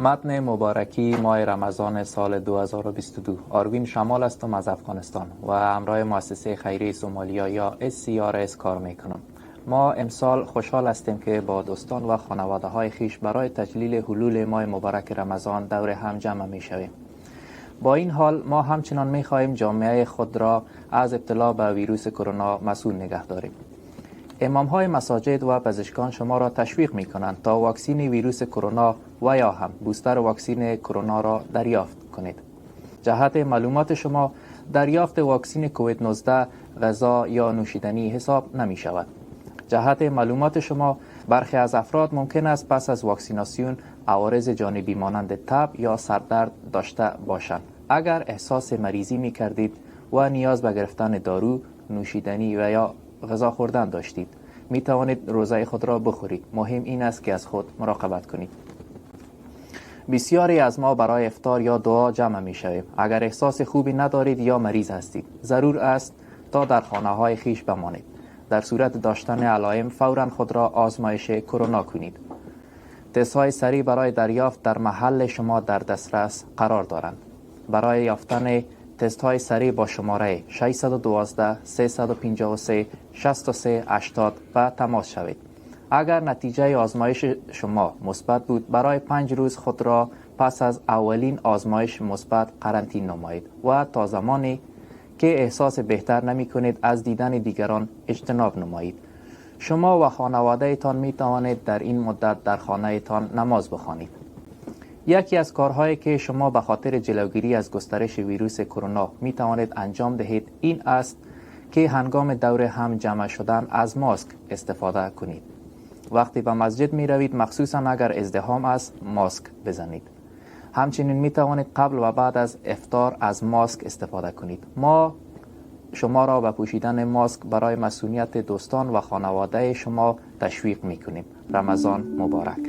متن مبارکی ماه رمضان سال 2022. آروین شمال هستم از افغانستان و همراه مؤسسه خیریه سومالیا یا SCRS کار میکنم. ما امسال خوشحال هستیم که با دوستان و خانواده های خیش برای تجلیل حلول ماه مبارک رمضان دور هم جمع میشویم. با این حال ما همچنان میخواهیم جامعه خود را از ابتلا به ویروس کرونا مسئول نگه داریم. امام های مساجد و پزشکان شما را تشویق می کنند تا واکسین ویروس کرونا و یا هم بوستر واکسین کرونا را دریافت کنید. جهت معلومات شما، دریافت واکسین کووید 19 غذا یا نوشیدنی حساب نمی شود. جهت معلومات شما، برخی از افراد ممکن است پس از واکسیناسیون عوارض جانبی مانند تب یا سردرد داشته باشند. اگر احساس مریضی می کردید و نیاز به گرفتن دارو، نوشیدنی و یا غذا خوردن داشتید، می توانید روزه خود را بخورید. مهم این است که از خود مراقبت کنید. بسیاری از ما برای افطار یا دعا جمع می شویم. اگر احساس خوبی ندارید یا مریض هستید، ضرور است تا در خانه های خیش بمانید. در صورت داشتن علائم فوراً خود را آزمایش کرونا کنید. تست های سریع برای دریافت در محل شما در دسترس قرار دارند. برای یافتن تست های سریع با شماره 612 353 63 80 و تماس شوید. اگر نتیجه آزمایش شما مثبت بود، برای 5 روز خود را پس از اولین آزمایش مثبت قرنطینه نمایید و تا زمانی که احساس بهتر نمی کنید از دیدن دیگران اجتناب نمایید. شما و خانواده تان می توانید در این مدت در خانه تان نماز بخوانید. یکی از کارهایی که شما به خاطر جلوگیری از گسترش ویروس کرونا می توانید انجام دهید این است که هنگام دور هم جمع شدن از ماسک استفاده کنید. وقتی به مسجد می روید، مخصوصا اگر ازدحام است، ماسک بزنید. همچنین می توانید قبل و بعد از افطار از ماسک استفاده کنید. ما شما را به پوشیدن ماسک برای مسئولیت دوستان و خانواده شما تشویق می کنیم. رمضان مبارک.